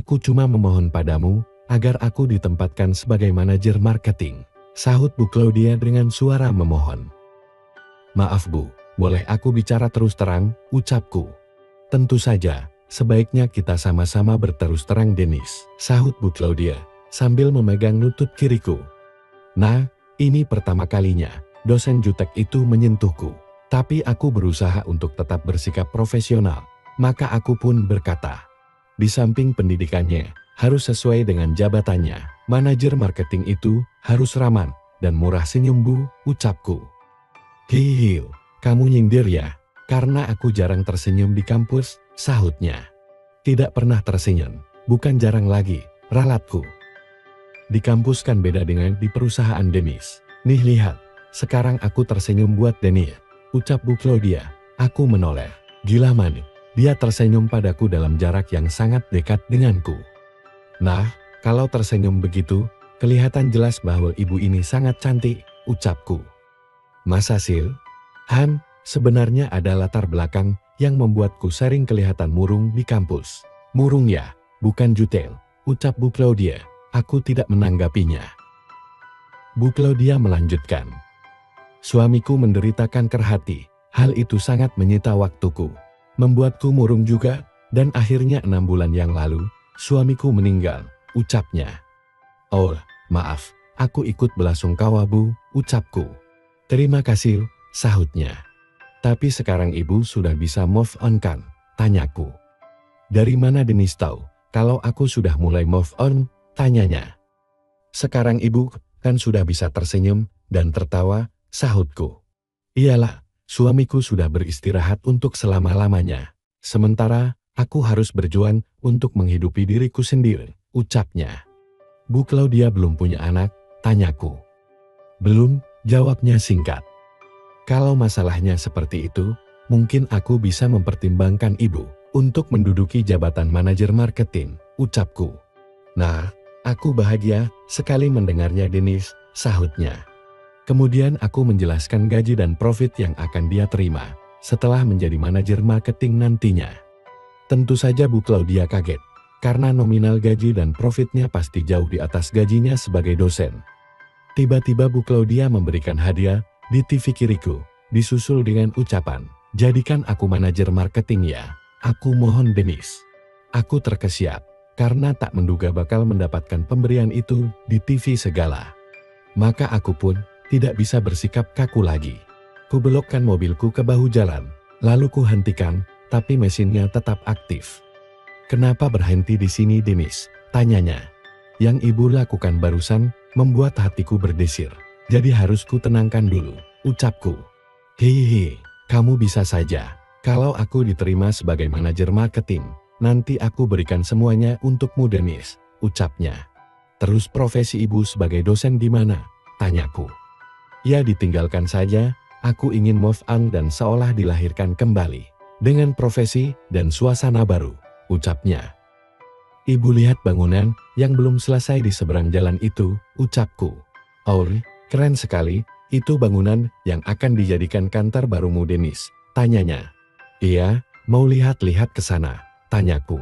Aku cuma memohon padamu agar aku ditempatkan sebagai manajer marketing, sahut Bu Claudia dengan suara memohon. Maaf Bu, boleh aku bicara terus terang, ucapku. Tentu saja, sebaiknya kita sama-sama berterus terang Dennis, sahut Bu Claudia, sambil memegang lutut kiriku. Nah, ini pertama kalinya, dosen jutek itu menyentuhku. Tapi aku berusaha untuk tetap bersikap profesional, maka aku pun berkata, di samping pendidikannya, harus sesuai dengan jabatannya, manajer marketing itu harus ramah dan murah senyum Bu, ucapku. Hihihi, kamu nyindir ya, karena aku jarang tersenyum di kampus, sahutnya. Tidak pernah tersenyum, bukan jarang lagi, ralatku. Di kampus kan beda dengan di perusahaan Dennis. Nih lihat, sekarang aku tersenyum buat Dennis, ucap Bu Claudia. Aku menoleh. Gila man, dia tersenyum padaku dalam jarak yang sangat dekat denganku. Nah, kalau tersenyum begitu, kelihatan jelas bahwa ibu ini sangat cantik, ucapku. Masa sih? Han, sebenarnya ada latar belakang yang membuatku sering kelihatan murung di kampus. Murung ya, bukan jutel, ucap Bu Claudia. Aku tidak menanggapinya. Bu Claudia melanjutkan. Suamiku menderita kanker hati. Hal itu sangat menyita waktuku. Membuatku murung juga, dan akhirnya 6 bulan yang lalu, suamiku meninggal, ucapnya. Oh, maaf, aku ikut belasungkawa Bu, ucapku. Terima kasih, sahutnya. Tapi sekarang ibu sudah bisa move on kan? Tanyaku. Dari mana Dennis tahu kalau aku sudah mulai move on? Tanyanya. Sekarang ibu kan sudah bisa tersenyum dan tertawa, sahutku. Iyalah, suamiku sudah beristirahat untuk selama-lamanya. Sementara, aku harus berjuang untuk menghidupi diriku sendiri, ucapnya. Bu Claudia belum punya anak? Tanyaku. Belum, jawabnya singkat. Kalau masalahnya seperti itu, mungkin aku bisa mempertimbangkan ibu untuk menduduki jabatan manajer marketing, ucapku. Nah, aku bahagia sekali mendengarnya Dennis, sahutnya. Kemudian aku menjelaskan gaji dan profit yang akan dia terima setelah menjadi manajer marketing nantinya. Tentu saja Bu Claudia kaget, karena nominal gaji dan profitnya pasti jauh di atas gajinya sebagai dosen. Tiba-tiba Bu Claudia memberikan hadiah di TV kiriku, disusul dengan ucapan, jadikan aku manajer marketing ya, aku mohon Dennis. Aku terkesiap, karena tak menduga bakal mendapatkan pemberian itu di TV segala. Maka aku pun tidak bisa bersikap kaku lagi. Ku belokkan mobilku ke bahu jalan, lalu ku hentikan, tapi mesinnya tetap aktif. Kenapa berhenti di sini Dennis? Tanyanya. Yang ibu lakukan barusan membuat hatiku berdesir, jadi harus ku tenangkan dulu, ucapku. Hehehe, kamu bisa saja. Kalau aku diterima sebagai manajer marketing, nanti aku berikan semuanya untukmu Dennis, ucapnya. Terus profesi ibu sebagai dosen di mana? Tanyaku. Ya ditinggalkan saja, aku ingin move on dan seolah dilahirkan kembali. Dengan profesi dan suasana baru, ucapnya. Ibu lihat bangunan yang belum selesai di seberang jalan itu, ucapku. Oh, keren sekali, itu bangunan yang akan dijadikan kantor barumu Dennis, tanyanya. Iya, mau lihat-lihat ke sana, tanyaku.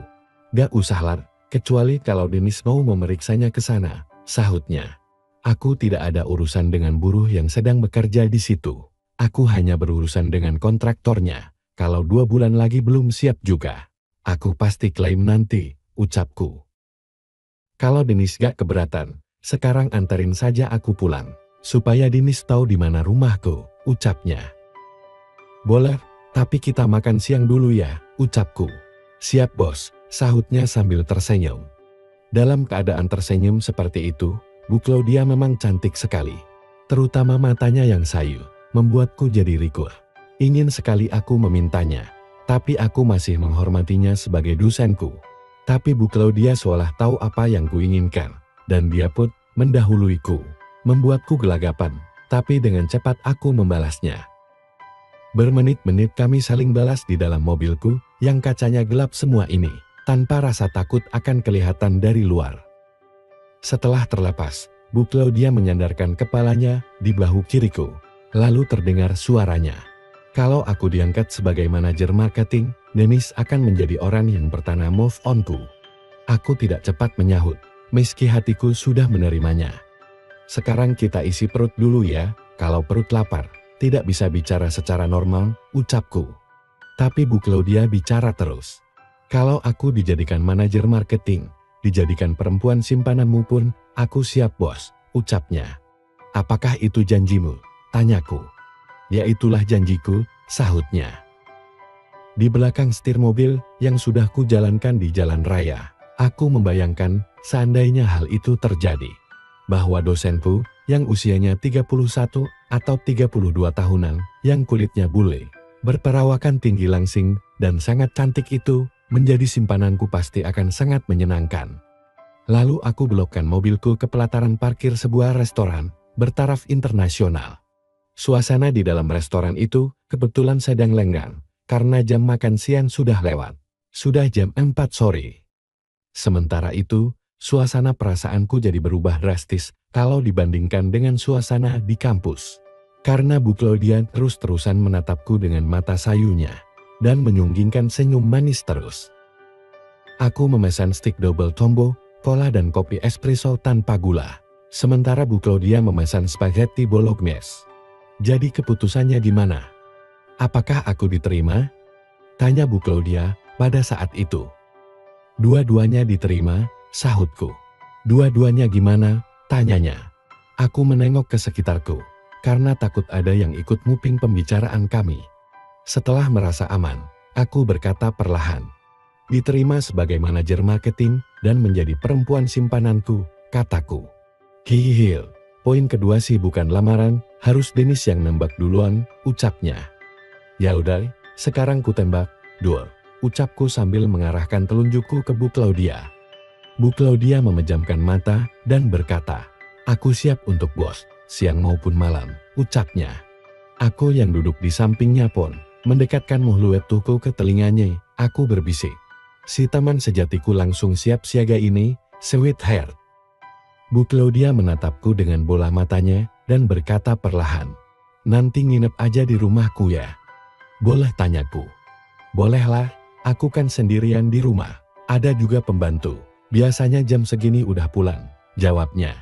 Gak usah Lar, kecuali kalau Dennis mau memeriksanya ke sana, sahutnya. Aku tidak ada urusan dengan buruh yang sedang bekerja di situ. Aku hanya berurusan dengan kontraktornya. Kalau 2 bulan lagi belum siap juga, aku pasti klaim nanti, ucapku. Kalau Dennis gak keberatan, sekarang anterin saja aku pulang, supaya Dennis tahu di mana rumahku, ucapnya. Boleh, tapi kita makan siang dulu ya, ucapku. Siap bos, sahutnya sambil tersenyum. Dalam keadaan tersenyum seperti itu, Bu Claudia memang cantik sekali. Terutama matanya yang sayu, membuatku jadi rikuh. Ingin sekali aku memintanya, tapi aku masih menghormatinya sebagai dosenku. Tapi Bu Claudia seolah tahu apa yang kuinginkan, dan dia pun mendahuluiku, membuatku gelagapan, tapi dengan cepat aku membalasnya. Bermenit-menit kami saling balas di dalam mobilku, yang kacanya gelap semua ini, tanpa rasa takut akan kelihatan dari luar. Setelah terlepas, Bu Claudia menyandarkan kepalanya di bahu kiriku, lalu terdengar suaranya. Kalau aku diangkat sebagai manajer marketing, Dennis akan menjadi orang yang pertama move on-ku. Aku tidak cepat menyahut, meski hatiku sudah menerimanya. Sekarang kita isi perut dulu ya, kalau perut lapar, tidak bisa bicara secara normal, ucapku. Tapi Bu Claudia bicara terus. Kalau aku dijadikan manajer marketing, dijadikan perempuan simpananmu pun, aku siap bos, ucapnya. Apakah itu janjimu? Tanyaku. Ya itulah janjiku, sahutnya. Di belakang setir mobil yang sudah kujalankan di jalan raya, aku membayangkan seandainya hal itu terjadi. Bahwa dosenku yang usianya 31 atau 32 tahunan, yang kulitnya bule, berperawakan tinggi langsing dan sangat cantik itu, menjadi simpananku pasti akan sangat menyenangkan. Lalu aku belokkan mobilku ke pelataran parkir sebuah restoran bertaraf internasional. Suasana di dalam restoran itu kebetulan sedang lenggang, karena jam makan siang sudah lewat. Sudah jam 4 sore. Sementara itu, suasana perasaanku jadi berubah drastis kalau dibandingkan dengan suasana di kampus. Karena Bu Claudia terus-terusan menatapku dengan mata sayunya, dan menyunggingkan senyum manis terus. Aku memesan stik double combo, cola dan kopi espresso tanpa gula. Sementara Bu Claudia memesan spaghetti bolognese. Jadi keputusannya gimana? Apakah aku diterima? Tanya Bu Claudia pada saat itu. Dua-duanya diterima, sahutku. Dua-duanya gimana? Tanyanya. Aku menengok ke sekitarku, karena takut ada yang ikut nguping pembicaraan kami. Setelah merasa aman, aku berkata perlahan. Diterima sebagai manajer marketing dan menjadi perempuan simpananku, kataku. Hihil, poin kedua sih bukan lamaran, harus Denis yang nembak duluan, ucapnya. Ya udah, sekarang ku tembak, duel, ucapku sambil mengarahkan telunjukku ke Bu Claudia. Bu Claudia memejamkan mata dan berkata, aku siap untuk bos, siang maupun malam, ucapnya. Aku yang duduk di sampingnya pun mendekatkan mulut tuku ke telinganya, aku berbisik. Si teman sejatiku langsung siap siaga ini, sweetheart. Bu Claudia menatapku dengan bola matanya dan berkata perlahan, nanti nginep aja di rumahku ya. Boleh, tanyaku. Bolehlah, aku kan sendirian di rumah, ada juga pembantu, biasanya jam segini udah pulang, jawabnya.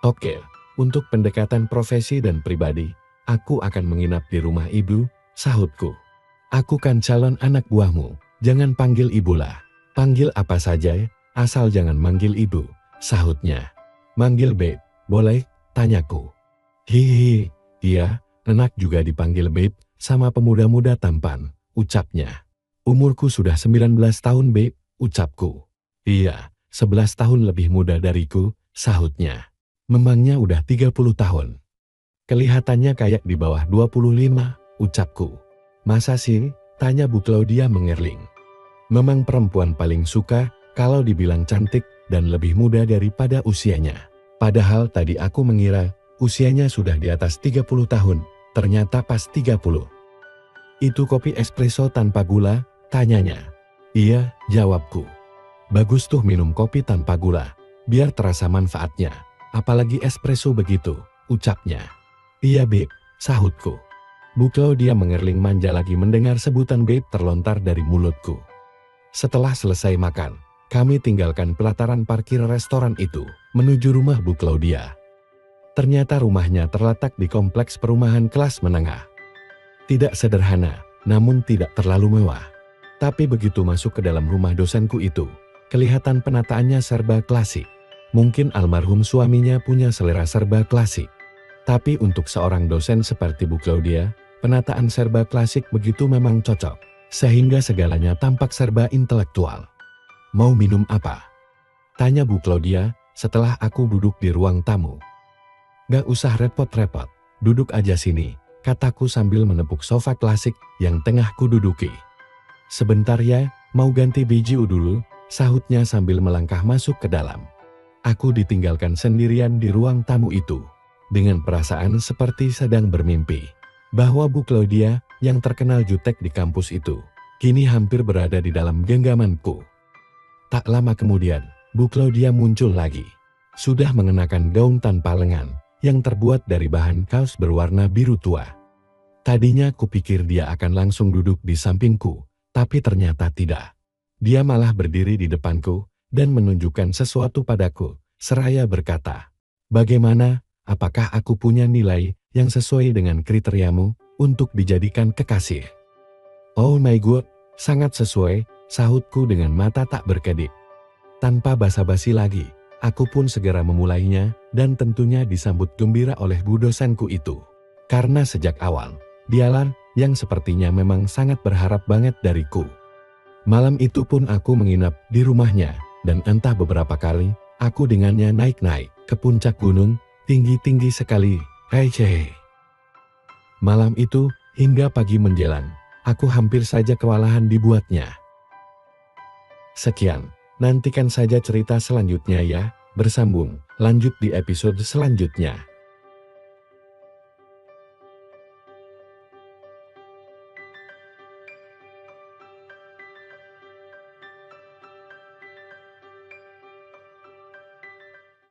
Oke, untuk pendekatan profesi dan pribadi, aku akan menginap di rumah ibu, sahutku. Aku kan calon anak buahmu, jangan panggil ibulah. Panggil apa saja, asal jangan manggil ibu, sahutnya. Manggil babe, boleh? Tanyaku. Hihi, iya, enak juga dipanggil babe sama pemuda-muda tampan, ucapnya. Umurku sudah 19 tahun babe, ucapku. Iya, 11 tahun lebih muda dariku, sahutnya. Memangnya udah 30 tahun. Kelihatannya kayak di bawah 25, ucapku. Masa sih? Tanya Bu Claudia mengerling. Memang perempuan paling suka kalau dibilang cantik dan lebih muda daripada usianya. Padahal tadi aku mengira usianya sudah di atas 30 tahun, ternyata pas 30. Itu kopi espresso tanpa gula? Tanyanya. Iya, jawabku. Bagus tuh minum kopi tanpa gula, biar terasa manfaatnya. Apalagi espresso begitu, ucapnya. Iya babe, sahutku. Bu Claudia mengerling manja lagi mendengar sebutan babe terlontar dari mulutku. Setelah selesai makan, kami tinggalkan pelataran parkir restoran itu, menuju rumah Bu Claudia. Ternyata rumahnya terletak di kompleks perumahan kelas menengah. Tidak sederhana, namun tidak terlalu mewah. Tapi begitu masuk ke dalam rumah dosenku itu, kelihatan penataannya serba klasik. Mungkin almarhum suaminya punya selera serba klasik. Tapi untuk seorang dosen seperti Bu Claudia, penataan serba klasik begitu memang cocok. Sehingga segalanya tampak serba intelektual. Mau minum apa? Tanya Bu Claudia setelah aku duduk di ruang tamu. Gak usah repot-repot, duduk aja sini, kataku sambil menepuk sofa klasik yang tengah kududuki. Sebentar ya, mau ganti baju dulu, sahutnya sambil melangkah masuk ke dalam. Aku ditinggalkan sendirian di ruang tamu itu, dengan perasaan seperti sedang bermimpi. Bahwa Bu Claudia yang terkenal jutek di kampus itu, kini hampir berada di dalam genggamanku. Tak lama kemudian, Bu Claudia muncul lagi. Sudah mengenakan gaun tanpa lengan, yang terbuat dari bahan kaos berwarna biru tua. Tadinya kupikir dia akan langsung duduk di sampingku, tapi ternyata tidak. Dia malah berdiri di depanku, dan menunjukkan sesuatu padaku, seraya berkata, "Bagaimana, apakah aku punya nilai yang sesuai dengan kriteriamu untuk dijadikan kekasih?" "Oh my god, sangat sesuai," sahutku dengan mata tak berkedip. Tanpa basa-basi lagi, aku pun segera memulainya dan tentunya disambut gembira oleh bu dosenku itu. Karena sejak awal, dialah yang sepertinya memang sangat berharap banget dariku. Malam itu pun aku menginap di rumahnya, dan entah beberapa kali, aku dengannya naik-naik ke puncak gunung, tinggi-tinggi sekali, hei. Malam itu, hingga pagi menjelang, aku hampir saja kewalahan dibuatnya. Sekian, nantikan saja cerita selanjutnya ya, bersambung, lanjut di episode selanjutnya.